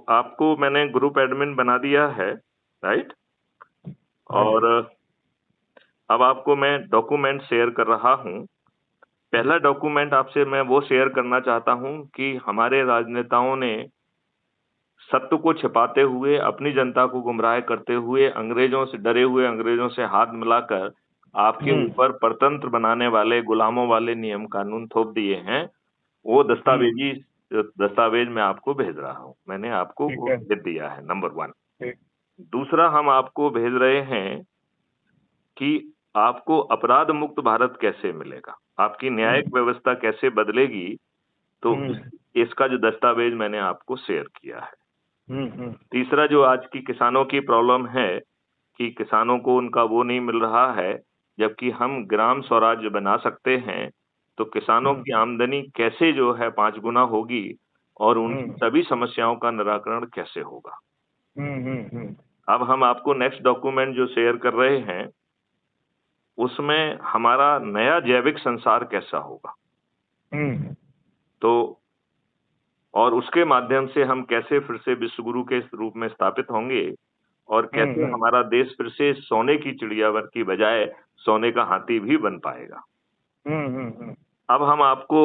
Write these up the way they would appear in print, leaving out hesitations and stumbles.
आपको मैंने group admin बना दिया है, राइट? हाँ जी। और अब आपको मैं डॉक्यूमेंट शेयर कर रहा हूँ। पहला डॉक्यूमेंट आपसे मैं वो शेयर करना चाहता हूँ कि हमारे राजनेताओं ने सत्य को छिपाते हुए, अपनी जनता को गुमराह करते हुए, अंग्रेजों से डरे हुए अंग्रेजों से हाथ मिलाकर आपके ऊपर परतंत्र बनाने वाले, गुलामों वाले नियम कानून थोप दिए हैं। वो दस्तावेज मैं आपको भेज रहा हूँ। मैंने आपको ठीक वो है। भेज दिया है, नंबर 1। ठीक। दूसरा हम आपको भेज रहे हैं कि आपको अपराध मुक्त भारत कैसे मिलेगा, आपकी न्यायिक व्यवस्था कैसे बदलेगी। तो इसका जो दस्तावेज मैंने आपको शेयर किया है। तीसरा, जो आज की किसानों की प्रॉब्लम है कि किसानों को उनका वो नहीं मिल रहा है, जबकि हम ग्राम स्वराज्य बना सकते हैं, तो किसानों की आमदनी कैसे जो है 5 गुना होगी और उनकी सभी समस्याओं का निराकरण कैसे होगा। अब हम आपको नेक्स्ट डॉक्यूमेंट जो शेयर कर रहे हैं, उसमें हमारा नया जैविक संसार कैसा होगा। तो और उसके माध्यम से हम कैसे फिर से विश्वगुरु के रूप में स्थापित होंगे और कैसे हमारा देश फिर से सोने की चिड़ियावर की बजाय सोने का हाथी भी बन पाएगा। अब हम आपको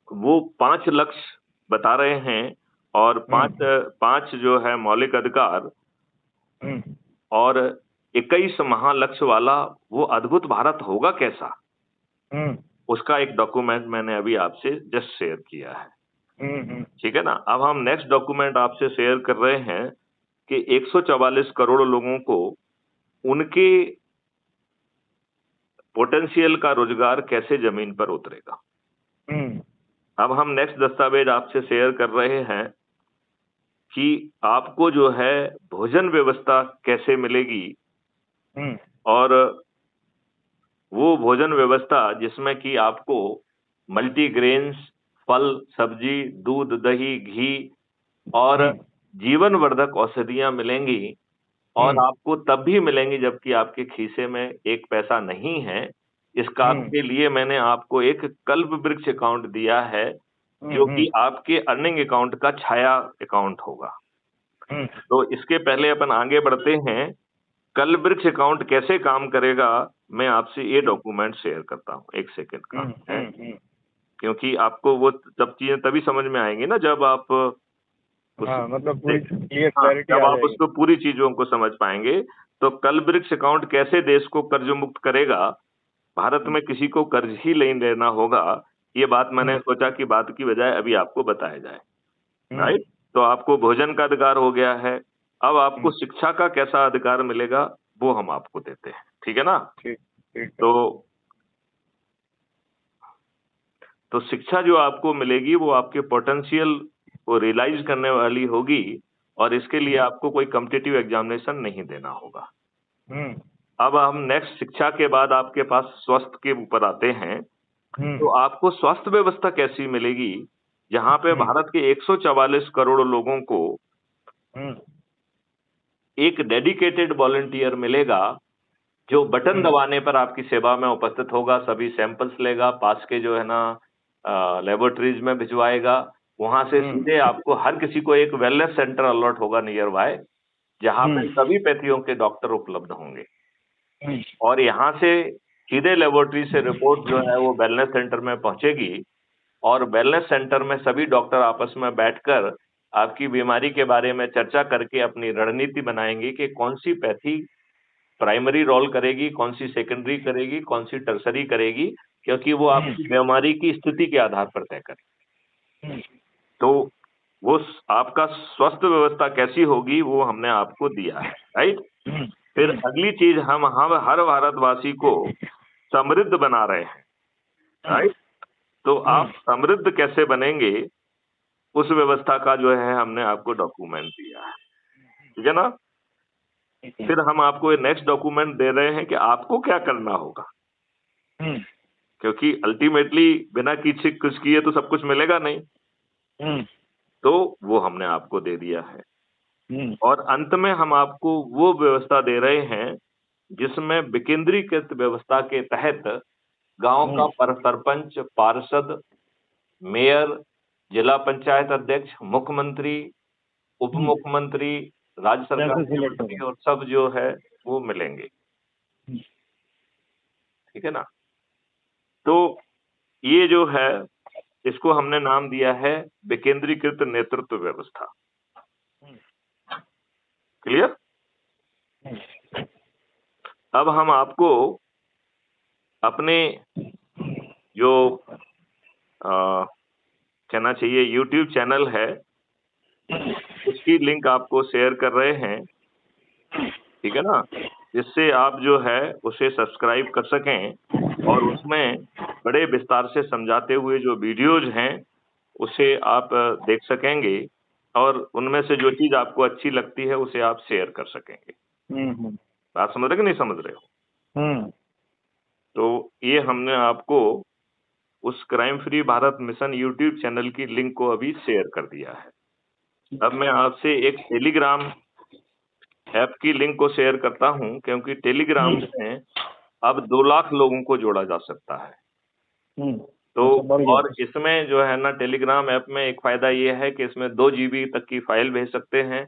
वो 5 लक्ष्य बता रहे हैं और 5 जो है मौलिक अधिकार और 21 महालक्ष्य वाला वो अद्भुत भारत होगा कैसा, उसका एक डॉक्यूमेंट मैंने अभी आपसे जस्ट शेयर किया है। ठीक है ना। अब हम नेक्स्ट डॉक्यूमेंट आपसे शेयर कर रहे हैं कि 144 करोड़ लोगों को उनके पोटेंशियल का रोजगार कैसे जमीन पर उतरेगा। अब हम नेक्स्ट दस्तावेज आपसे शेयर कर रहे हैं कि आपको जो है भोजन व्यवस्था कैसे मिलेगी और वो भोजन व्यवस्था जिसमें कि आपको मल्टीग्रेन्स, फल, सब्जी, दूध, दही, घी और जीवन वर्धक औषधियां मिलेंगी और आपको तब भी मिलेंगी जबकि आपके खीसे में 1 पैसा नहीं है। इस काम के लिए मैंने आपको एक कल्प वृक्ष अकाउंट दिया है, जो कि आपके अर्निंग अकाउंट का छाया अकाउंट होगा। तो इसके पहले अपन आगे बढ़ते हैं। कल्प वृक्ष अकाउंट कैसे काम करेगा, मैं आपसे ये डॉक्यूमेंट शेयर करता हूँ, 1 सेकंड का है, क्योंकि आपको वो सब चीजें तभी समझ में आएंगी ना जब आप मतलब पूरी क्लियर क्लैरिटी जब आ आप जाएगी। उसको पूरी चीजों को समझ पाएंगे। तो कल्प वृक्ष अकाउंट कैसे देश को कर्ज मुक्त करेगा, भारत में किसी को कर्ज ही नहीं लेना होगा, ये बात मैंने सोचा कि बात की बजाय अभी आपको बताया जाए, राइट? तो आपको भोजन का अधिकार हो गया है। अब आपको शिक्षा का कैसा अधिकार मिलेगा, वो हम आपको देते हैं। ठीक है ना। ठीक है। तो शिक्षा जो आपको मिलेगी वो आपके पोटेंशियल को रियलाइज करने वाली होगी और इसके लिए आपको कोई कॉम्पिटिटिव एग्जामिनेशन नहीं देना होगा। अब हम नेक्स्ट शिक्षा के बाद आपके पास स्वास्थ्य के ऊपर आते हैं। तो आपको स्वास्थ्य व्यवस्था कैसी मिलेगी, जहां पे भारत के 144 करोड़ लोगों को एक डेडिकेटेड वॉलंटियर मिलेगा जो बटन दबाने पर आपकी सेवा में उपस्थित होगा, सभी सैंपल्स लेगा, पास के जो है ना लेबोरेटरीज में भिजवाएगा, वहां से सीधे आपको हर किसी को एक वेलनेस सेंटर अलॉट होगा नियर बाय, जहां पे सभी पैथियों के डॉक्टर उपलब्ध होंगे और यहाँ से सीधे लेबोरेटरी से रिपोर्ट जो है वो वेलनेस सेंटर में पहुंचेगी और वेलनेस सेंटर में सभी डॉक्टर आपस में बैठकर आपकी बीमारी के बारे में चर्चा करके अपनी रणनीति बनाएंगे कि कौन सी पैथी प्राइमरी रोल करेगी, कौन सी सेकेंडरी करेगी, कौन सी टर्सरी करेगी, क्योंकि वो आपकी बीमारी की स्थिति के आधार पर तय करेगी। तो वो आपका स्वास्थ्य व्यवस्था कैसी होगी वो हमने आपको दिया है, राइट? फिर अगली चीज हम हर भारतवासी को समृद्ध बना रहे हैं, राइट? तो आप समृद्ध कैसे बनेंगे, उस व्यवस्था का जो है हमने आपको डॉक्यूमेंट दिया है। ठीक है ना। फिर हम आपको नेक्स्ट डॉक्यूमेंट दे रहे हैं कि आपको क्या करना होगा, क्योंकि अल्टीमेटली बिना किसी कुछ किए तो सब कुछ मिलेगा नहीं। तो वो हमने आपको दे दिया है और अंत में हम आपको वो व्यवस्था दे रहे हैं जिसमें विकेंद्रीकृत व्यवस्था के तहत गांव का सरपंच, पार्षद, मेयर, जिला पंचायत अध्यक्ष, मुख्यमंत्री उप मुख्यमंत्री, राज्य सरकार कैसे के सिलेक्ट मंत्री होगा? और सब जो है वो मिलेंगे। हम्म। ठीक है ना। तो ये जो है इसको हमने नाम दिया है विकेंद्रीकृत नेतृत्व व्यवस्था। क्लियर। अब हम आपको अपने जो कहना चाहिए YouTube चैनल है उसकी लिंक आपको शेयर कर रहे हैं, ठीक है ना, जिससे आप जो है उसे सब्सक्राइब कर सकें और उसमें बड़े विस्तार से समझाते हुए जो वीडियोज हैं उसे आप देख सकेंगे और उनमें से जो चीज आपको अच्छी लगती है उसे आप शेयर कर सकेंगे। बात समझ रहे कि नहीं समझ रहे हो? तो ये हमने आपको उस crime free Bharat mission YouTube channel की लिंक को अभी शेयर कर दिया है। अब मैं आपसे एक टेलीग्राम ऐप की लिंक को शेयर करता हूं, क्योंकि टेलीग्राम में अब 2 लाख लोगों को जोड़ा जा सकता है। तो और इसमें जो है ना टेलीग्राम ऐप में एक फायदा ये है कि इसमें 2 GB तक की फाइल भेज सकते हैं।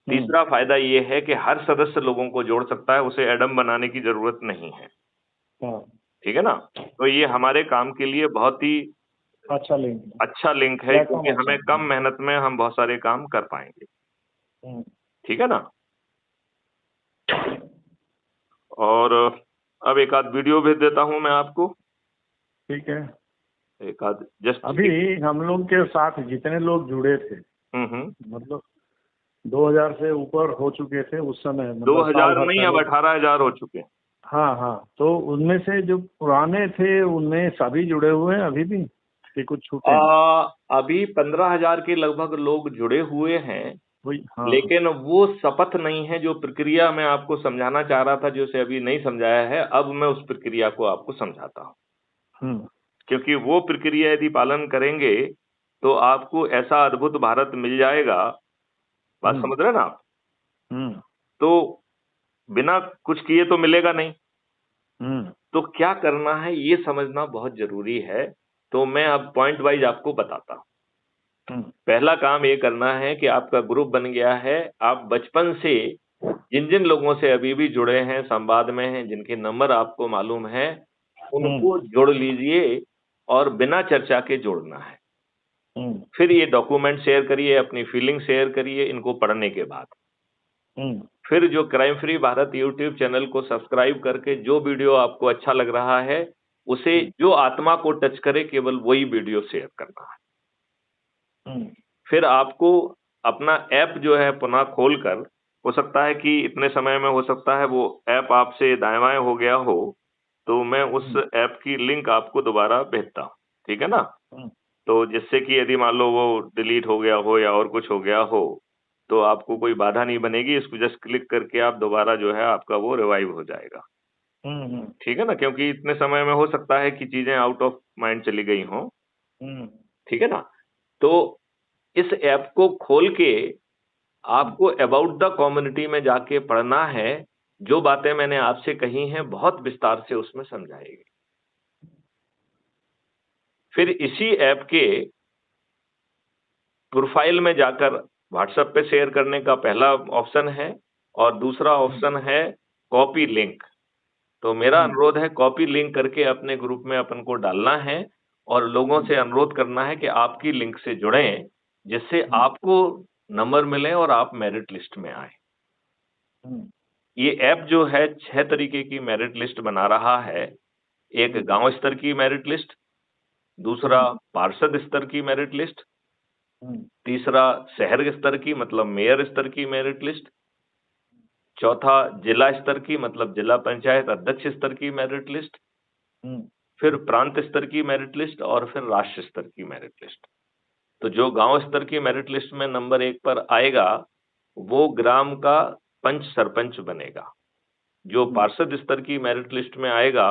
तीसरा फायदा ये है कि हर सदस्य लोगों को जोड़ सकता है, उसे एडम बनाने की जरूरत नहीं है। ठीक है ना। तो ये हमारे काम के लिए बहुत ही अच्छा लिंक है, क्योंकि हमें कम मेहनत में हम बहुत सारे काम कर पाएंगे। ठीक है ना। और अब एक आध वीडियो भेज देता हूं मैं आपको। ठीक है। एक आध जस्ट अभी हम लोग के साथ जितने लोग जुड़े थे, मतलब 2000 से ऊपर हो चुके थे उस समय, 2000 नहीं, अब 18,000 हो चुके हैं। हाँ, तो उनमें से जो पुराने थे उनमें सभी जुड़े हुए हैं अभी भी कि कुछ छूटे? अभी 15,000 के लगभग लोग जुड़े हुए हैं। हाँ। लेकिन वो शपथ नहीं है जो प्रक्रिया मैं आपको समझाना चाह रहा था, जो से अभी नहीं समझाया है, अब मैं उस प्रक्रिया को आपको समझाता हूँ। क्योंकि वो प्रक्रिया यदि पालन करेंगे तो आपको ऐसा अद्भुत भारत मिल जाएगा। बात समझ रहे हैं ना आप? तो बिना कुछ किए तो मिलेगा नहीं। तो क्या करना है ये समझना बहुत जरूरी है। तो मैं अब पॉइंट वाइज आपको बताता हूँ। पहला काम ये करना है कि आपका ग्रुप बन गया है। आप बचपन से जिन जिन लोगों से अभी भी जुड़े हैं, संवाद में हैं, जिनके नंबर आपको मालूम है, उनको जोड़ लीजिए और बिना चर्चा के जोड़ना है। फिर ये डॉक्यूमेंट शेयर करिए, अपनी फीलिंग शेयर करिए इनको पढ़ने के बाद। फिर जो crime free Bharat YouTube channel को सब्सक्राइब करके जो वीडियो आपको अच्छा लग रहा है उसे जो आत्मा को टच करे केवल वही वीडियो शेयर करना है। फिर आपको अपना ऐप जो है पुनः खोलकर, हो सकता है कि इतने समय में हो सकता है वो ऐप आपसे दाएं बाएं हो गया हो, तो मैं उस ऐप की लिंक आपको दोबारा भेजता हूँ। ठीक है ना। तो जिससे कि यदि मान लो वो डिलीट हो गया हो या और कुछ हो गया हो तो आपको कोई बाधा नहीं बनेगी। इसको जस्ट क्लिक करके आप दोबारा जो है आपका वो रिवाइव हो जाएगा। ठीक है ना, क्योंकि इतने समय में हो सकता है कि चीजें आउट ऑफ माइंड चली गई हों। ठीक है ना। तो इस ऐप को खोल के आपको अबाउट द कम्युनिटी में जाके पढ़ना है। जो बातें मैंने आपसे कही हैं बहुत विस्तार से उसमें समझाएगी। फिर इसी ऐप के प्रोफाइल में जाकर व्हाट्सएप पे शेयर करने का पहला ऑप्शन है और दूसरा ऑप्शन है कॉपी लिंक। तो मेरा अनुरोध है कॉपी लिंक करके अपने ग्रुप में अपन को डालना है और लोगों से अनुरोध करना है कि आपकी लिंक से जुड़ें, जिससे आपको नंबर मिले और आप मेरिट लिस्ट में आए। ये ऐप जो है 6 तरीके की मेरिट लिस्ट बना रहा है। एक गांव स्तर की मेरिट लिस्ट, दूसरा पार्षद स्तर की मेरिट लिस्ट, तीसरा शहर स्तर की मतलब मेयर स्तर की मेरिट लिस्ट, चौथा जिला स्तर की मतलब जिला पंचायत अध्यक्ष स्तर की मेरिट लिस्ट, फिर प्रांत स्तर की मेरिट लिस्ट और फिर राष्ट्र स्तर की मेरिट लिस्ट। तो जो गांव स्तर की मेरिट लिस्ट में नंबर 1 पर आएगा वो ग्राम का पंच सरपंच बनेगा। जो पार्षद स्तर की मेरिट लिस्ट में आएगा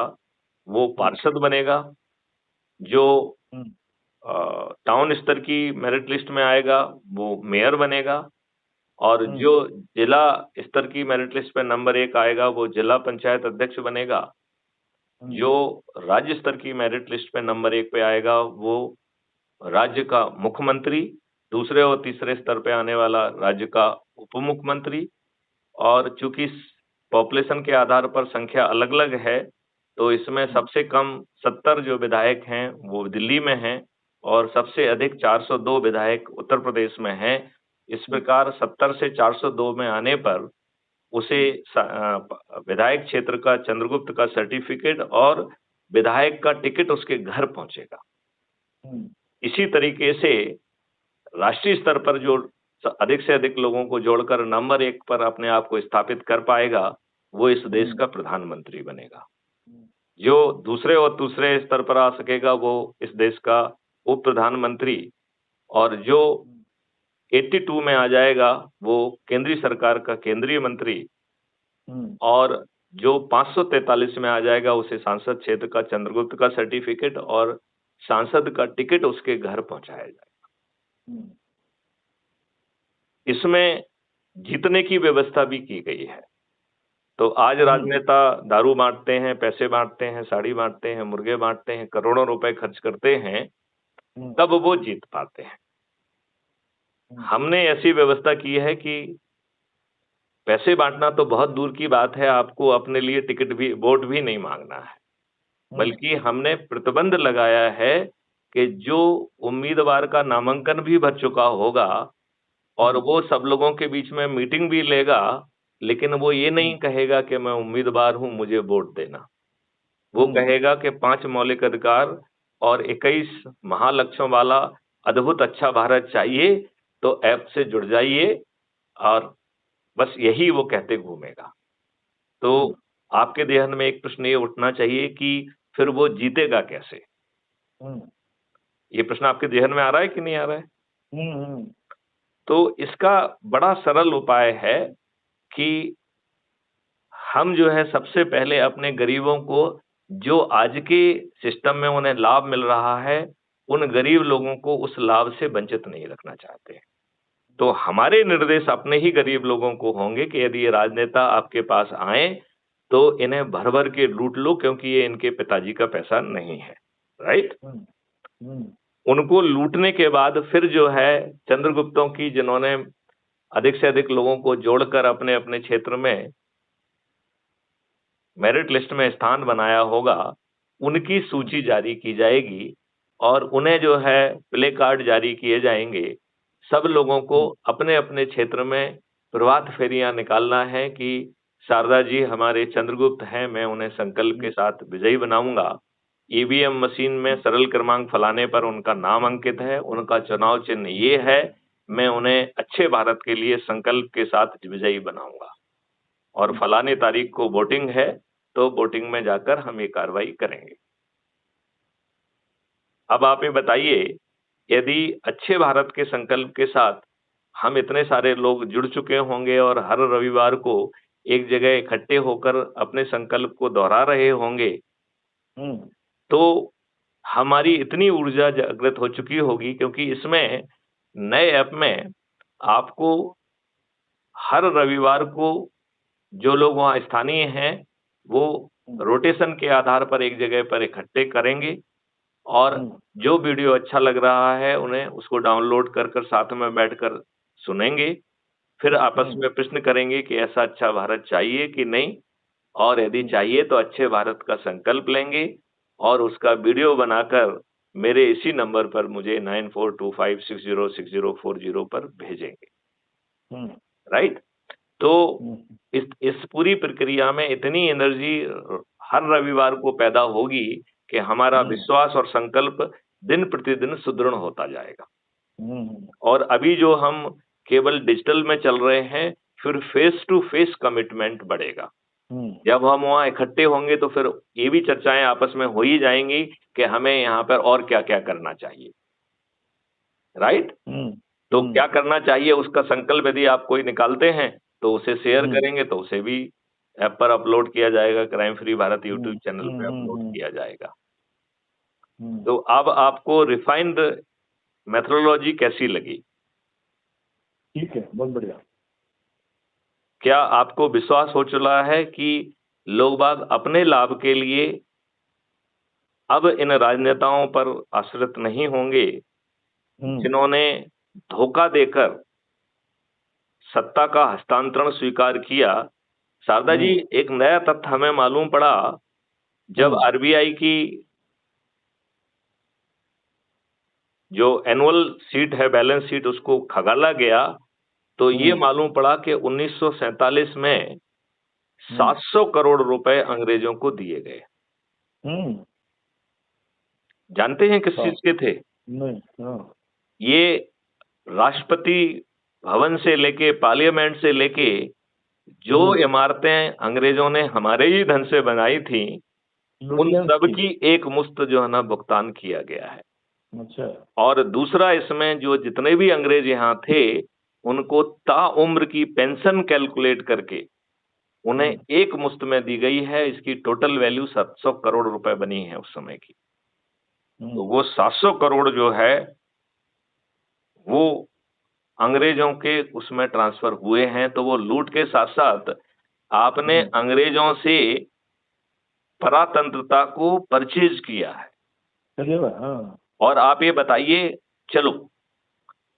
वो पार्षद बनेगा। जो टाउन स्तर की मेरिट लिस्ट में आएगा वो मेयर बनेगा। और जो जिला स्तर की मेरिट लिस्ट पे नंबर 1 आएगा वो जिला पंचायत अध्यक्ष बनेगा। जो राज्य स्तर की मेरिट लिस्ट पे नंबर 1 पे आएगा वो राज्य का मुख्यमंत्री दूसरे और तीसरे स्तर पे आने वाला राज्य का उप मुख्यमंत्री, और चूंकि पॉपुलेशन के आधार पर संख्या अलग अलग है, तो इसमें सबसे कम 70 जो विधायक हैं वो दिल्ली में हैं, और सबसे अधिक 402 विधायक उत्तर प्रदेश में हैं। इस प्रकार 70 से 402 में आने पर उसे विधायक क्षेत्र का चंद्रगुप्त का सर्टिफिकेट और विधायक का टिकट उसके घर पहुंचेगा। इसी तरीके से राष्ट्रीय स्तर पर जो अधिक से अधिक लोगों को जोड़कर नंबर 1 पर अपने आप को स्थापित कर पाएगा, वो इस देश का प्रधानमंत्री बनेगा। जो दूसरे और तीसरे स्तर पर आ सकेगा, वो इस देश का उप प्रधानमंत्री, और जो 82 में आ जाएगा वो केंद्रीय सरकार का केंद्रीय मंत्री, और जो 543 में आ जाएगा उसे सांसद क्षेत्र का चंद्रगुप्त का सर्टिफिकेट और सांसद का टिकट उसके घर पहुंचाया जाएगा। इसमें जीतने की व्यवस्था भी की गई है। तो आज राजनेता दारू बांटते हैं, पैसे बांटते हैं, साड़ी बांटते हैं, मुर्गे बांटते हैं, करोड़ों रुपए खर्च करते हैं, तब वो जीत पाते हैं। हमने ऐसी व्यवस्था की है कि पैसे बांटना तो बहुत दूर की बात है, आपको अपने लिए टिकट भी, वोट भी नहीं मांगना है, बल्कि हमने प्रतिबंध लगाया है कि जो उम्मीदवार का नामांकन भी भर चुका होगा और वो सब लोगों के बीच में मीटिंग भी लेगा, लेकिन वो ये नहीं कहेगा कि मैं उम्मीदवार हूं, मुझे वोट देना। वो कहेगा कि 5 मौलिक अधिकार और 21 महालक्ष्यों वाला अद्भुत अच्छा भारत चाहिए, तो ऐप से जुड़ जाइए, और बस यही वो कहते घूमेगा। तो आपके ध्यान में एक प्रश्न ये उठना चाहिए कि फिर वो जीतेगा कैसे? ये प्रश्न आपके ध्यान में आ रहा है कि नहीं आ रहा है? तो इसका बड़ा सरल उपाय है कि हम जो है सबसे पहले अपने गरीबों को, जो आज के सिस्टम में उन्हें लाभ मिल रहा है, उन गरीब लोगों को उस लाभ से वंचित नहीं रखना चाहते हैं। तो हमारे निर्देश अपने ही गरीब लोगों को होंगे कि यदि ये राजनेता आपके पास आए तो इन्हें भर भर के लूट लो, क्योंकि ये इनके पिताजी का पैसा नहीं है, राइट? उनको लूटने के बाद फिर जो है चंद्रगुप्तों की, जिन्होंने अधिक से अधिक लोगों को जोड़कर अपने अपने क्षेत्र में मेरिट लिस्ट में स्थान बनाया होगा, उनकी सूची जारी की जाएगी और उन्हें जो है प्ले कार्ड जारी किए जाएंगे। सब लोगों को अपने अपने क्षेत्र में प्रभात फेरियां निकालना है कि शारदा जी हमारे चंद्रगुप्त हैं, मैं उन्हें संकल्प के साथ विजयी बनाऊंगा। ईवीएम मशीन में सरल क्रमांक फलाने पर उनका नाम अंकित है, उनका चुनाव चिन्ह ये है, मैं उन्हें अच्छे भारत के लिए संकल्प के साथ विजयी बनाऊंगा, और फलाने तारीख को वोटिंग है, तो वोटिंग में जाकर हम ये कार्रवाई करेंगे। अब आप ये बताइए, यदि अच्छे भारत के संकल्प के साथ हम इतने सारे लोग जुड़ चुके होंगे और हर रविवार को एक जगह इकट्ठे होकर अपने संकल्प को दोहरा रहे होंगे, तो हमारी इतनी ऊर्जा जागृत हो चुकी होगी, क्योंकि इसमें नए ऐप में आपको हर रविवार को जो लोग वहाँ स्थानीय हैं वो रोटेशन के आधार पर एक जगह पर इकट्ठे करेंगे, और जो वीडियो अच्छा लग रहा है उन्हें उसको डाउनलोड कर कर साथ में बैठकर सुनेंगे, फिर आपस में प्रश्न करेंगे कि ऐसा अच्छा भारत चाहिए कि नहीं, और यदि चाहिए तो अच्छे भारत का संकल्प लेंगे और उसका वीडियो बनाकर मेरे इसी नंबर पर मुझे 9425606040 पर भेजेंगे, राइट? तो इस पूरी प्रक्रिया में इतनी एनर्जी हर रविवार को पैदा होगी कि हमारा विश्वास और संकल्प दिन प्रतिदिन सुदृढ़ होता जाएगा। और अभी जो हम केवल डिजिटल में चल रहे हैं, फिर फेस टू फेस कमिटमेंट बढ़ेगा। जब हम वहाँ इकट्ठे होंगे तो फिर ये भी चर्चाएं आपस में हो ही जाएंगी कि हमें यहाँ पर और क्या क्या करना चाहिए, राइट? तो क्या करना चाहिए उसका संकल्प यदि आप कोई निकालते हैं तो उसे शेयर करेंगे, तो उसे भी ऐप पर अपलोड किया जाएगा, crime free Bharat YouTube channel पे अपलोड किया जाएगा। तो अब आपको रिफाइंड मेथोडोलॉजी कैसी लगी? ठीक है, बहुत बढ़िया। क्या आपको विश्वास हो चला है कि लोग बाग अपने लाभ के लिए अब इन राजनेताओं पर आश्रित नहीं होंगे, जिन्होंने धोखा देकर सत्ता का हस्तांतरण स्वीकार किया। शारदा जी, एक नया तथ्य हमें मालूम पड़ा, जब आरबीआई की जो एनुअल शीट है, बैलेंस शीट, उसको खगाला गया तो ये मालूम पड़ा कि 1947 में 700 करोड़ रुपए अंग्रेजों को दिए गए। जानते हैं किस चीज के थे? नहीं। ये राष्ट्रपति भवन से लेके, पार्लियामेंट से लेके, जो इमारतें अंग्रेजों ने हमारे ही धन से बनाई थी, उन सब की एक मुश्त जो है ना भुगतान किया गया है। अच्छा। और दूसरा, इसमें जो जितने भी अंग्रेज यहाँ थे उनको ताउम्र की पेंशन कैलकुलेट करके उन्हें एक मुश्त में दी गई है। इसकी टोटल वैल्यू 700 करोड़ रुपए बनी है उस समय की। तो वो 700 करोड़ जो है वो अंग्रेजों के उसमें ट्रांसफर हुए हैं। तो वो लूट के साथ साथ आपने अंग्रेजों से परातंत्रता को परचेज किया है। और आप ये बताइए, चलो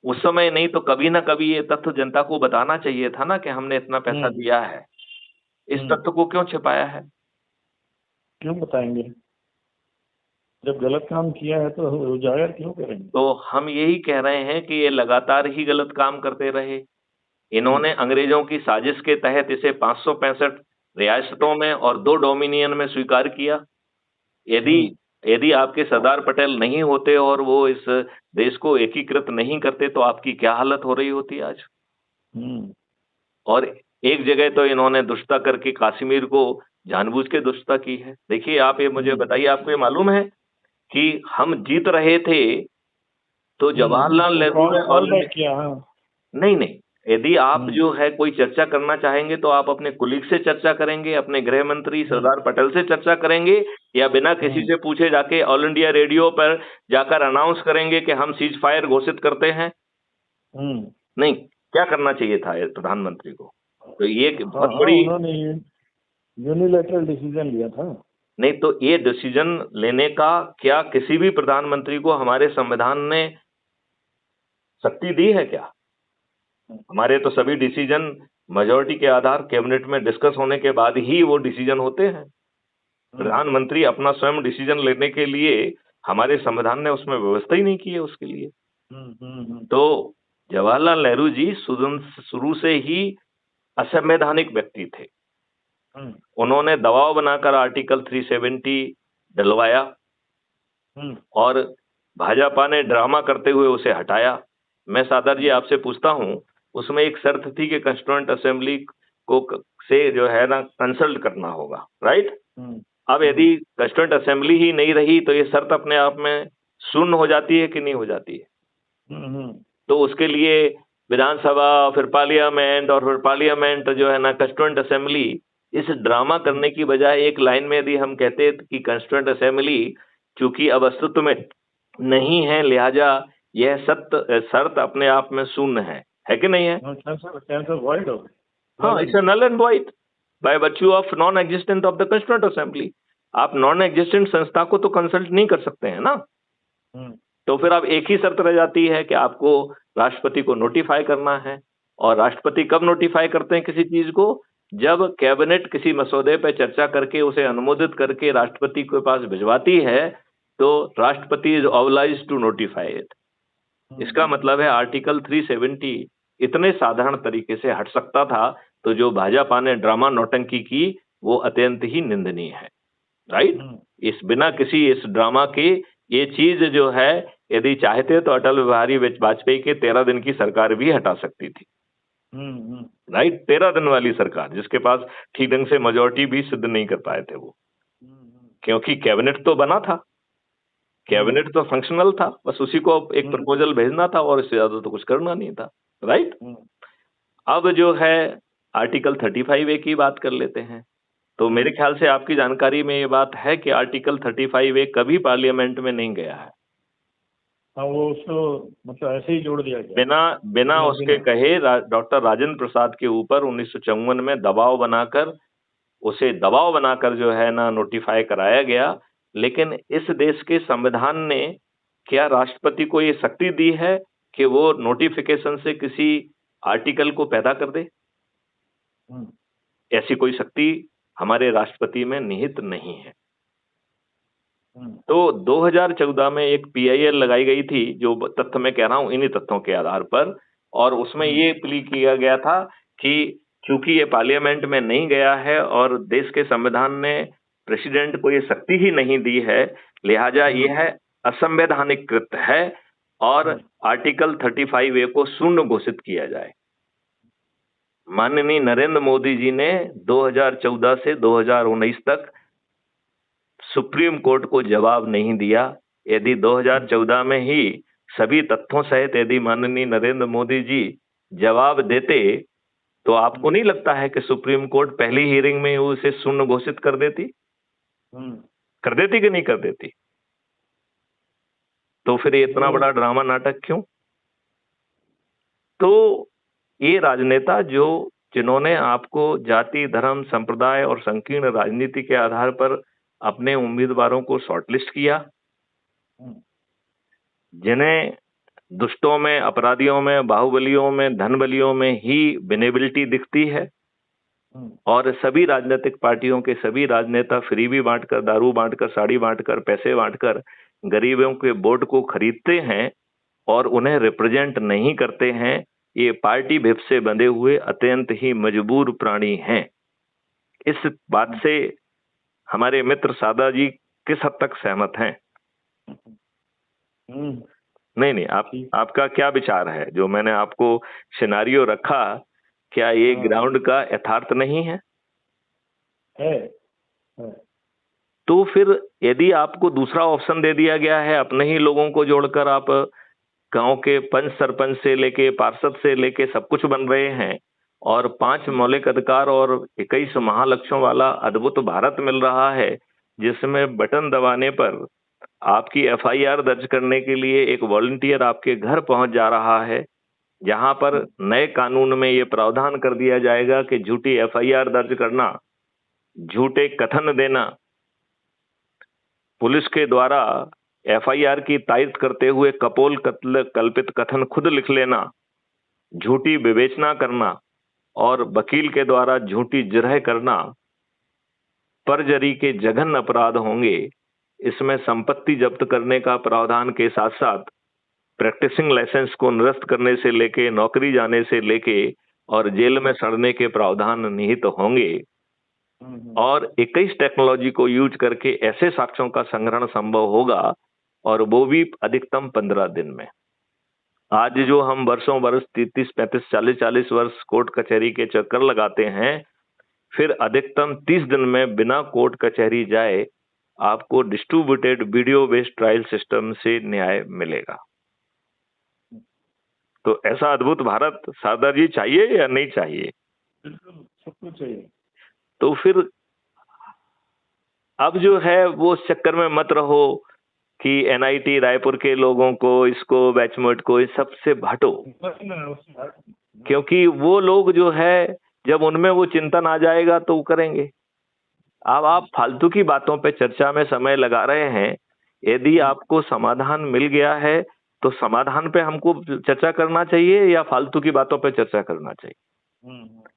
उस समय नहीं तो कभी ना कभी ये तथ्य जनता को बताना चाहिए था ना कि हमने इतना पैसा दिया है। इस तथ्य को क्यों छिपाया है? क्यों बताएंगे? जब गलत काम किया है तो उजागर क्यों करेंगे? तो हम यही कह रहे हैं कि ये लगातार ही गलत काम करते रहे। इन्होंने अंग्रेजों की साजिश के तहत इसे 565 रियासतों में और 2 डोमिनियन में स्वीकार किया। यदि आपके सरदार पटेल नहीं होते और वो इस देश को एकीकृत नहीं करते तो आपकी क्या हालत हो रही होती आज? और एक जगह तो इन्होंने दुष्टता करके कश्मीर को जानबूझ के दुष्टता की है। देखिए, आप ये मुझे बताइए, आपको ये मालूम है कि हम जीत रहे थे तो जवाहरलाल नेहरू ने किया? नहीं, यदि आप जो है कोई चर्चा करना चाहेंगे तो आप अपने कुलीग से चर्चा करेंगे, अपने गृह मंत्री सरदार पटेल से चर्चा करेंगे, या बिना किसी से पूछे जाके ऑल इंडिया रेडियो पर जाकर अनाउंस करेंगे कि हम सीज फायर घोषित करते हैं? नहीं, क्या करना चाहिए था प्रधानमंत्री को? तो ये बहुत बड़ी यूनिलैटरल डिसीजन लिया था। नहीं, तो ये डिसीजन लेने का क्या किसी भी प्रधानमंत्री को हमारे संविधान ने शक्ति दी है क्या? हमारे तो सभी डिसीजन मेजॉरिटी के आधार कैबिनेट में डिस्कस होने के बाद ही वो डिसीजन होते हैं। प्रधानमंत्री अपना स्वयं डिसीजन लेने के लिए हमारे संविधान ने उसमें व्यवस्था ही नहीं की है उसके लिए। तो जवाहरलाल नेहरू जी शुरू से ही असंवैधानिक व्यक्ति थे। उन्होंने दबाव बनाकर आर्टिकल 370 डलवाया और भाजपा ने ड्रामा करते हुए उसे हटाया। मैं सादर जी आपसे पूछता हूं, उसमें एक शर्त थी कि कंस्टिट्यूएंट असेंबली को से जो है ना कंसल्ट करना होगा, राइट? अब यदि कंस्टिट्यूएंट असेंबली ही नहीं रही तो ये शर्त अपने आप में शून्य हो जाती है कि नहीं हो जाती है? तो उसके लिए विधानसभा, फिर पार्लियामेंट, और फिर पार्लियामेंट जो है ना कंस्टिट्यूएंट असेंबली, इस ड्रामा करने की बजाय एक लाइन में यदि हम कहते कि कंस्टिट्यूएंट असेंबली चूंकि अब अस्तित्व में नहीं है, लिहाजा यह शर्त अपने आप में शून्य है कि नहीं है? हाँ, it's null and void by virtue of non existent of the constituent assembly. आप नॉन एग्जिस्टेंट संस्था को तो कंसल्ट नहीं कर सकते हैं ना। तो फिर अब एक ही शर्त रह जाती है कि आपको राष्ट्रपति को नोटिफाई करना है। और राष्ट्रपति कब नोटिफाई करते हैं किसी चीज को? जब कैबिनेट किसी मसौदे पर चर्चा करके उसे अनुमोदित करके राष्ट्रपति के पास भिजवाती है तो राष्ट्रपति is obliged to notify it. इसका मतलब है आर्टिकल 370 इतने साधारण तरीके से हट सकता था। तो जो भाजपा ने ड्रामा नौटंकी की वो अत्यंत ही निंदनीय है, राइट? इस बिना किसी इस ड्रामा के ये चीज जो है यदि चाहते तो अटल बिहारी वाजपेयी के 13 दिन की सरकार भी हटा सकती थी, राइट? 13 दिन वाली सरकार जिसके पास ठीक ढंग से मेजॉरिटी भी सिद्ध नहीं कर पाए थे वो, क्योंकि कैबिनेट तो बना था, कैबिनेट तो फंक्शनल था, बस उसी को एक प्रपोजल भेजना था और इससे ज्यादा तो कुछ करना नहीं था, राइट? अब जो है आर्टिकल 35A की बात कर लेते हैं। तो मेरे ख्याल से आपकी जानकारी में ये बात है कि आर्टिकल 35A कभी पार्लियामेंट में नहीं गया है। हाँ, वो उसको मतलब ऐसे ही जोड़ दिया गया बिना उसके कहे डॉक्टर राजेंद्र प्रसाद के ऊपर 1954 में उसे दबाव बनाकर जो है ना नोटिफाई कराया गया। लेकिन इस देश के संविधान ने क्या राष्ट्रपति को ये शक्ति दी है कि वो नोटिफिकेशन से किसी आर्टिकल को पैदा कर दे? ऐसी कोई शक्ति हमारे राष्ट्रपति में निहित नहीं है। तो 2014 में एक PIL लगाई गई थी, जो तथ्य मैं कह रहा हूं इन्हीं तथ्यों के आधार पर, और उसमें ये प्ली किया गया था कि चूंकि ये पार्लियामेंट में नहीं गया है और देश के संविधान ने प्रेसिडेंट को ये शक्ति ही नहीं दी है, लिहाजा ये है असंवैधानिक कृत्य है और आर्टिकल 35A को शून्य घोषित किया जाए। माननीय नरेंद्र मोदी जी ने 2014 से 2019 तक सुप्रीम कोर्ट को जवाब नहीं दिया। यदि 2014 में ही सभी तथ्यों सहित यदि माननीय नरेंद्र मोदी जी जवाब देते, तो आपको नहीं लगता है कि सुप्रीम कोर्ट पहली हियरिंग में उसे शून्य घोषित कर देती? कर देती कि नहीं कर देती? तो फिर ये इतना बड़ा ड्रामा नाटक क्यों? तो ये राजनेता जिन्होंने आपको जाति, धर्म, संप्रदाय और संकीर्ण राजनीति के आधार पर अपने उम्मीदवारों को शॉर्टलिस्ट किया, जिन्हें दुष्टों में, अपराधियों में, बाहुबलियों में, धनबलियों में ही विनेबिलिटी दिखती है, और सभी राजनीतिक पार्टियों के सभी राजनेता फ्रीबी बांटकर, दारू बांटकर, साड़ी बांटकर, पैसे बांटकर गरीबों के वोट को खरीदते हैं और उन्हें रिप्रेजेंट नहीं करते हैं। ये पार्टी भिप से बंधे हुए अत्यंत ही मजबूर प्राणी हैं। इस बात से हमारे मित्र सादा जी किस हद तक सहमत हैं? नहीं, आपका क्या विचार है? जो मैंने आपको सिनारियो रखा, क्या ये ग्राउंड का यथार्थ नहीं है? है। तो फिर यदि आपको दूसरा ऑप्शन दे दिया गया है, अपने ही लोगों को जोड़कर आप गांव के पंच, सरपंच से लेके पार्षद से लेके सब कुछ बन रहे हैं, और 5 मौलिक अधिकार और 21 महालक्ष्यों वाला अद्भुत भारत मिल रहा है, जिसमें बटन दबाने पर आपकी FIR दर्ज करने के लिए एक वॉलंटियर आपके घर पहुंच जा रहा है, जहां पर नए कानून में ये प्रावधान कर दिया जाएगा कि झूठी FIR दर्ज करना, झूठे कथन देना, पुलिस के द्वारा FIR की तारीफ करते हुए कपोल कल्पित कथन खुद लिख लेना, झूठी विवेचना करना और वकील के द्वारा झूठी जिरह करना परजरी के जघन्य अपराध होंगे। इसमें संपत्ति जब्त करने का प्रावधान के साथ साथ प्रैक्टिसिंग लाइसेंस को निरस्त करने से लेके, नौकरी जाने से लेके और जेल में सड़ने के प्रावधान निहित होंगे, और 21 टेक्नोलॉजी को यूज करके ऐसे साक्ष्यों का संग्रहण संभव होगा, और वो भी अधिकतम 15 दिन में। आज जो हम वर्षों वर्ष 30, 35, 40 वर्ष कोर्ट कचहरी के चक्कर लगाते हैं, फिर अधिकतम 30 दिन में बिना कोर्ट कचहरी जाए आपको distributed video based trial system से न्याय मिलेगा। तो ऐसा अद्भुत भारत सारदा जी चाहिए या नहीं चाहिए? बिल्कुल, सबको चाहिए। तो फिर अब जो है वो चक्कर में मत रहो कि NIT रायपुर के लोगों को, इसको, बैचमेट को, इस सबसे हटो, क्योंकि वो लोग जो है जब उनमें वो चिंतन आ जाएगा तो वो करेंगे। अब आप फालतू की बातों पे चर्चा में समय लगा रहे हैं। यदि आपको समाधान मिल गया है तो समाधान पे हमको चर्चा करना चाहिए या फालतू की बातों पे चर्चा करना चाहिए?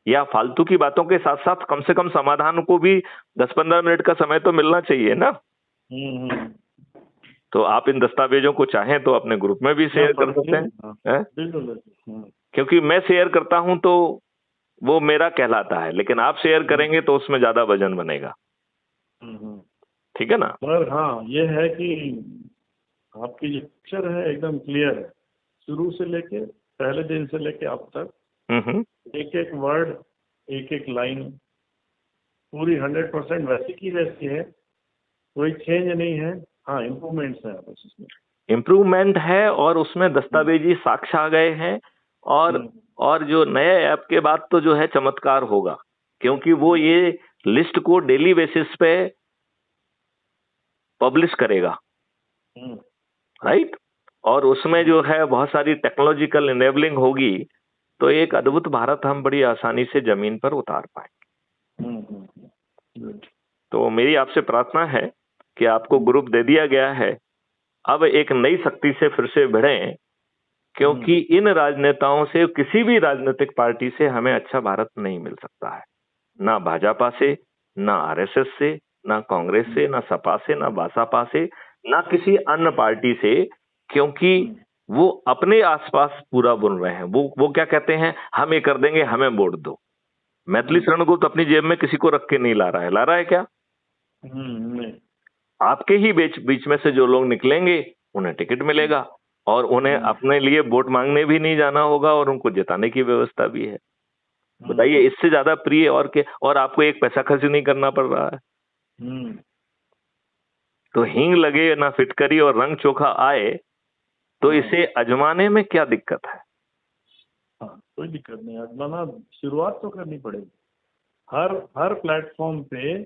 या फालतू की बातों के साथ साथ कम से कम समाधान को भी 10-15 मिनट का समय तो मिलना चाहिए ना। तो आप इन दस्तावेजों को चाहें तो अपने ग्रुप में भी शेयर कर सकते हैं, क्योंकि मैं शेयर करता हूं तो वो मेरा कहलाता है, लेकिन आप शेयर करेंगे तो उसमें ज्यादा वजन बनेगा। ठीक है ना? पर हाँ, ये है कि आपकी जो पिक्चर है एकदम क्लियर है, शुरू से लेके पहले दिन से लेके अब तक, एक एक वर्ड, एक एक लाइन पूरी 100% वैसी की वैसी है, कोई चेंज नहीं है। हाँ, इम्प्रूवमेंट्स है उसमें, इम्प्रूवमेंट है, और उसमें दस्तावेजी साक्ष्य आ गए हैं, और जो नए ऐप के बाद तो जो है चमत्कार होगा, क्योंकि वो ये लिस्ट को डेली बेसिस पे पब्लिश करेगा, राइट? और उसमें जो है बहुत सारी टेक्नोलॉजिकल इनेबलिंग होगी, तो एक अद्भुत भारत हम बड़ी आसानी से जमीन पर उतार पाएंगे। तो मेरी आपसे प्रार्थना है कि आपको ग्रुप दे दिया गया है, अब एक नई शक्ति से फिर से भिड़ें क्योंकि इन राजनेताओं से, किसी भी राजनीतिक पार्टी से हमें अच्छा भारत नहीं मिल सकता है। ना भाजपा से, ना आरएसएस से, ना कांग्रेस से, ना सपा से, ना बसपा से, ना किसी अन्य पार्टी से, क्योंकि वो अपने आसपास पूरा बुन रहे हैं। वो क्या कहते हैं, हम ये कर देंगे, हमें वोट दो। मैथिली शरण गुप्त अपनी जेब में किसी को रख के नहीं ला रहा है। ला रहा है क्या? नहीं। आपके ही बीच में से जो लोग निकलेंगे उन्हें टिकट मिलेगा, और उन्हें अपने लिए वोट मांगने भी नहीं जाना होगा, और उनको जिताने की व्यवस्था भी है। बताइए, इससे ज्यादा प्रिय और क्या? और आपको एक पैसा खर्च नहीं करना पड़ रहा है। तो हींग लगे ना फिटकरी और रंग चोखा आए, तो इसे अजमाने में क्या दिक्कत है? हाँ, कोई दिक्कत नहीं। अजमाना, शुरुआत तो करनी पड़ेगी। हर प्लेटफॉर्म पे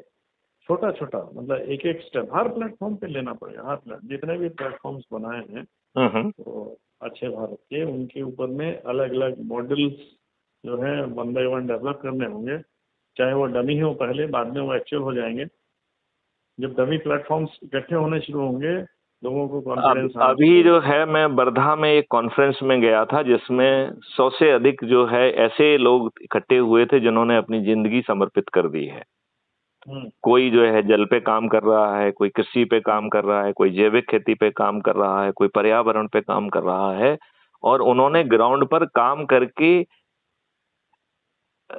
छोटा छोटा, मतलब एक एक स्टेप हर प्लेटफॉर्म पे लेना पड़ेगा। जितने भी प्लेटफॉर्म्स बनाए हैं तो अच्छे भारत के, उनके ऊपर में अलग अलग मॉडल्स जो है वन बाय वन डेवलप करने होंगे। चाहे वो डमी हो पहले, बाद में वो एक्चुअल हो जाएंगे। जब डमी प्लेटफॉर्म्स इकट्ठे होने शुरू होंगे, लोगों को कॉन्फिडेंस अभी जो है, मैं वर्धा में एक कॉन्फ्रेंस में गया था जिसमें 100 से अधिक जो है ऐसे लोग इकट्ठे हुए थे जिन्होंने अपनी जिंदगी समर्पित कर दी है। कोई जो है जल पे काम कर रहा है, कोई कृषि पे काम कर रहा है, कोई जैविक खेती पे काम कर रहा है, कोई पर्यावरण पे काम कर रहा है, और उन्होंने ग्राउंड पर काम करके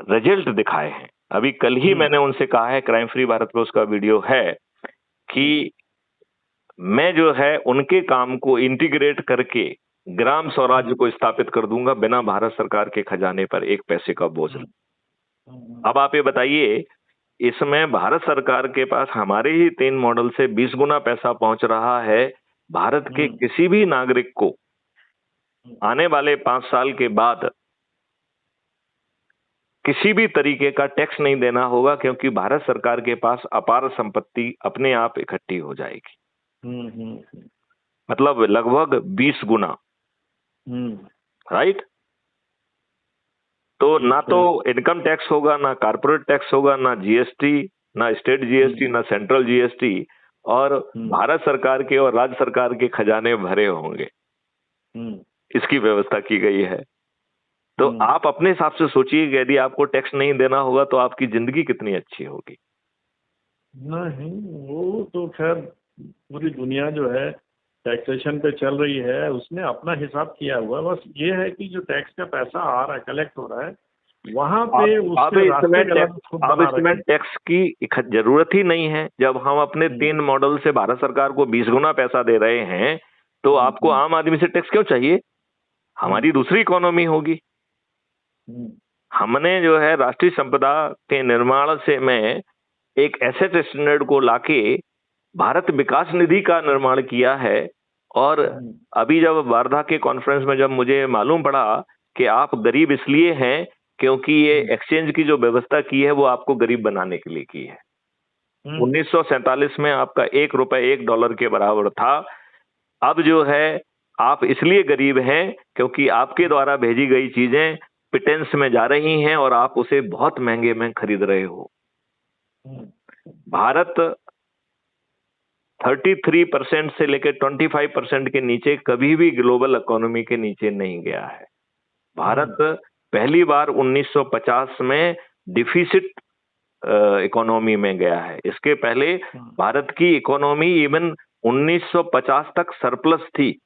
रिजल्ट दिखाए हैं। अभी कल ही मैंने उनसे कहा है, क्राइम फ्री भारत पे उसका वीडियो है, कि मैं जो है उनके काम को इंटीग्रेट करके ग्राम स्वराज्य को स्थापित कर दूंगा, बिना भारत सरकार के खजाने पर एक पैसे का बोझ। अब आप ये बताइए, इसमें भारत सरकार के पास हमारे ही 3 मॉडल से 20 गुना पैसा पहुंच रहा है। भारत के किसी भी नागरिक को आने वाले 5 साल के बाद किसी भी तरीके का टैक्स नहीं देना होगा, क्योंकि भारत सरकार के पास अपार संपत्ति अपने आप इकट्ठी हो जाएगी। मतलब लगभग 20 गुना। राइट? तो ना तो इनकम टैक्स होगा, ना कॉर्पोरेट टैक्स होगा, ना जीएसटी, ना स्टेट जीएसटी, ना सेंट्रल जीएसटी, और भारत सरकार के और राज्य सरकार के खजाने भरे होंगे। इसकी व्यवस्था की गई है। तो आप अपने हिसाब से सोचिए, यदि आपको टैक्स नहीं देना होगा तो आपकी जिंदगी कितनी अच्छी होगी। नहीं, वो तो खैर पूरी दुनिया जो है टैक्सेशन पे चल रही है, उसने अपना हिसाब किया हुआ। बस ये है कि जो टैक्स का पैसा आ रहा है, कलेक्ट हो रहा है, वहाँ पे उसके अब इसमें टैक्स की जरूरत ही नहीं है। जब हम अपने 3 मॉडल से भारत सरकार को 20 गुना पैसा दे रहे हैं, तो आपको आम आदमी से टैक्स क्यों चाहिए? हमारी दूसरी इकोनॉमी होगी। हमने जो है राष्ट्रीय संपदा के निर्माण से में एक एसेट स्टैंडर्ड को लाके भारत विकास निधि का निर्माण किया है। और अभी जब वार्धा के कॉन्फ्रेंस में जब मुझे मालूम पड़ा कि आप गरीब इसलिए हैं क्योंकि ये एक्सचेंज की जो व्यवस्था की है वो आपको गरीब बनाने के लिए की है। 1947 में आपका 1 रुपए 1 डॉलर के बराबर था। अब जो है आप इसलिए गरीब हैं क्योंकि आपके द्वारा भेजी गई चीजें पिटेंस में जा रही हैं और आप उसे बहुत महंगे में खरीद रहे हो। भारत 33% से लेकर 25% के नीचे कभी भी ग्लोबल इकोनॉमी के नीचे नहीं गया है। भारत पहली बार 1950 में डिफिसिट इकोनॉमी में गया है। इसके पहले भारत की इकोनॉमी इवन 1950 तक सरप्लस थी।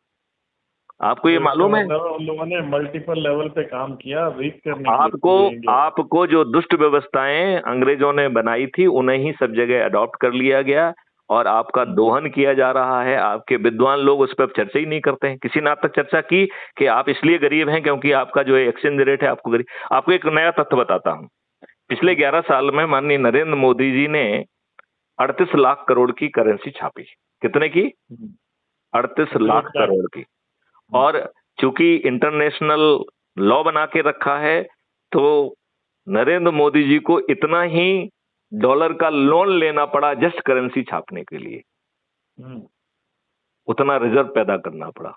आपको ये मालूम है? उन लोगों ने मल्टीपल लेवल पे काम किया वीक करने आपको जो दुष्ट व्यवस्थाएं अंग्रेजों ने बनाई थी उन्हें ही सब जगह अडॉप्ट कर लिया गया और आपका दोहन किया जा रहा है। आपके विद्वान लोग उस पर चर्चा ही नहीं करते हैं। किसी ने आज तक चर्चा की कि आप इसलिए गरीब हैं क्योंकि आपका जो एक्सचेंज रेट है आपको गरीब। आपको एक नया तथ्य बताता हूं। पिछले 11 साल में माननीय नरेंद्र मोदी जी ने 38 लाख करोड़ की करेंसी छापी। कितने की? 38 लाख करोड़ की। और चूंकि इंटरनेशनल लॉ बना के रखा है तो नरेंद्र मोदी जी को इतना ही डॉलर का लोन लेना पड़ा जस्ट करेंसी छापने के लिए। उतना रिजर्व पैदा करना पड़ा।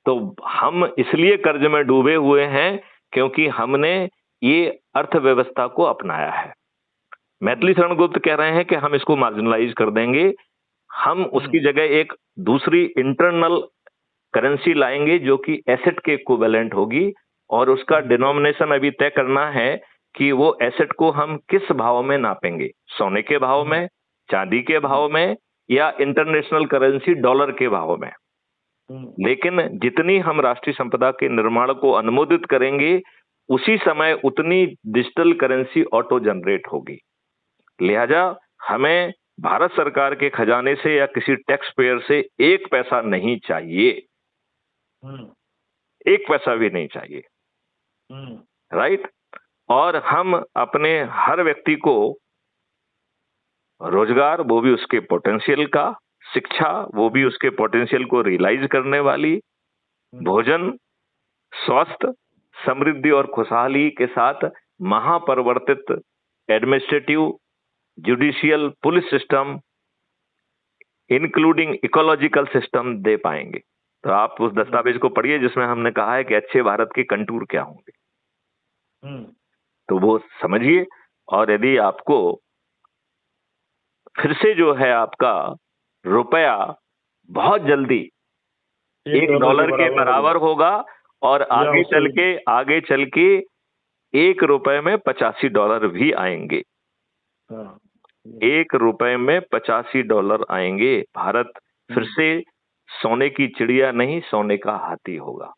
तो हम इसलिए कर्ज में डूबे हुए हैं क्योंकि हमने ये अर्थव्यवस्था को अपनाया है। मैथिली शरण गुप्त कह रहे हैं कि हम इसको मार्जिनलाइज कर देंगे। हम उसकी जगह एक दूसरी इंटरनल करेंसी लाएंगे जो कि एसेट के इक्विवेलेंट होगी, और उसका डिनोमिनेशन अभी तय करना है कि वो एसेट को हम किस भाव में नापेंगे, सोने के भाव में, चांदी के भाव में, या इंटरनेशनल करेंसी डॉलर के भाव में। लेकिन जितनी हम राष्ट्रीय संपदा के निर्माण को अनुमोदित करेंगे, उसी समय उतनी डिजिटल करेंसी ऑटो जनरेट होगी। लिहाजा हमें भारत सरकार के खजाने से या किसी टैक्स पेयर से एक पैसा नहीं चाहिए, एक पैसा भी नहीं चाहिए, राइट। और हम अपने हर व्यक्ति को रोजगार, वो भी उसके पोटेंशियल का, शिक्षा, वो भी उसके पोटेंशियल को रियलाइज करने वाली, भोजन, स्वास्थ्य, समृद्धि और खुशहाली के साथ महापरिवर्तित administrative, judicial, police system, including ecological system दे पाएंगे। तो आप उस दस्तावेज को पढ़िए जिसमें हमने कहा है कि अच्छे भारत के कंटूर क्या होंगे, तो वो समझिए। और यदि आपको फिर से जो है आपका रुपया बहुत जल्दी $1 के बराबर होगा, और आगे चल के $1 में $85 भी आएंगे। $1 में $85 आएंगे। भारत फिर से सोने की चिड़िया नहीं, सोने का हाथी होगा,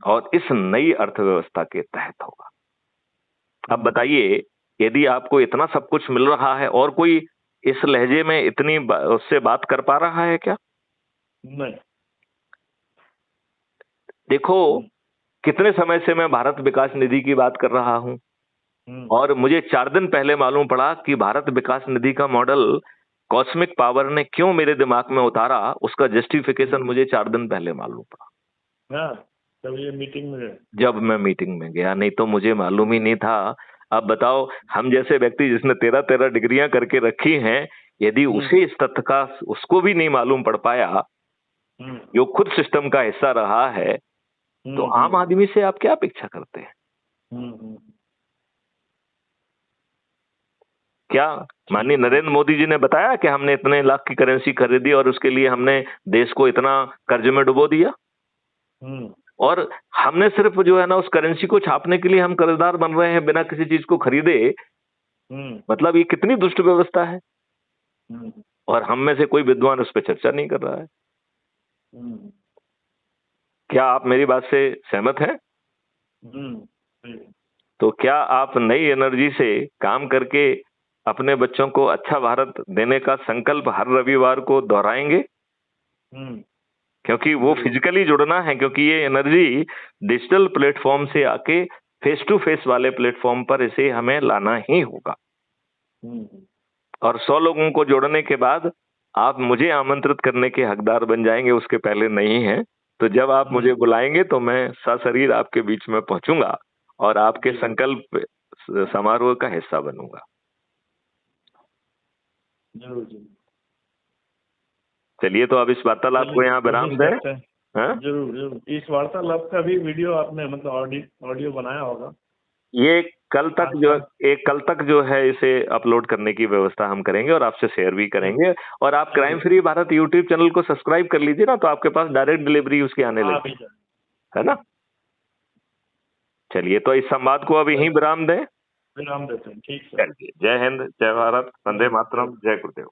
और इस नई अर्थव्यवस्था के तहत होगा। अब बताइए, यदि आपको इतना सब कुछ मिल रहा है, और कोई इस लहजे में इतनी उससे बात कर पा रहा है क्या? नहीं। देखो, कितने समय से मैं भारत विकास निधि की बात कर रहा हूं, और मुझे 4 दिन पहले मालूम पड़ा कि भारत विकास निधि का मॉडल कॉस्मिक पावर ने क्यों मेरे दिमाग में उतारा, उसका जस्टिफिकेशन मुझे 4 दिन पहले मालूम पड़ा। जब मैं मीटिंग में गया, नहीं तो मुझे मालूम ही नहीं था। अब बताओ, हम जैसे व्यक्ति जिसने 13 डिग्रियां करके रखी हैं, यदि उसे इस तथ्य का उसको भी नहीं मालूम पड़ पाया, जो खुद सिस्टम का हिस्सा रहा है, तो आम आदमी से आप क्या अपेक्षा करते हैं? क्या माननीय नरेंद्र मोदी जी ने बताया कि हमने इतने लाख की करेंसी खरीदी और उसके लिए हमने देश को इतना कर्ज में डुबो दिया, और हमने सिर्फ जो है ना उस करेंसी को छापने के लिए हम कर्जदार बन रहे हैं बिना किसी चीज को खरीदे। मतलब ये कितनी दुष्ट व्यवस्था है, और हम में से कोई विद्वान उस पर चर्चा नहीं कर रहा है। क्या आप मेरी बात से सहमत हैं? तो क्या आप नई एनर्जी से काम करके अपने बच्चों को अच्छा भारत देने का संकल्प हर रविवार को दोहराएंगे? क्योंकि वो फिजिकली जुड़ना है, क्योंकि ये एनर्जी डिजिटल प्लेटफॉर्म से आके फेस टू फेस वाले प्लेटफॉर्म पर इसे हमें लाना ही होगा। और 100 लोगों को जोड़ने के बाद आप मुझे आमंत्रित करने के हकदार बन जाएंगे, उसके पहले नहीं है। तो जब आप मुझे बुलाएंगे तो मैं सशरीर आपके बीच में पहुंचूंगा और आपके संकल्प समारोह का हिस्सा बनूंगा। चलिए, तो अब इस वार्तालाप को यहाँ विराम दें। जरूर। इस वार्तालाप का भी वीडियो आपने मतलब ऑडियो बनाया होगा? ये कल तक जो है इसे अपलोड करने की व्यवस्था हम करेंगे और आपसे शेयर भी करेंगे। और आप crime free Bharat YouTube channel को सब्सक्राइब कर लीजिए ना, तो आपके पास डायरेक्ट डिलीवरी उसकी आने लगी है ना। चलिए, तो इस संवाद को अब यहीं विराम दें। विराम देते हैं, ठीक है। जय हिंद, जय भारत, वंदे मातरम, जय गुरुदेव।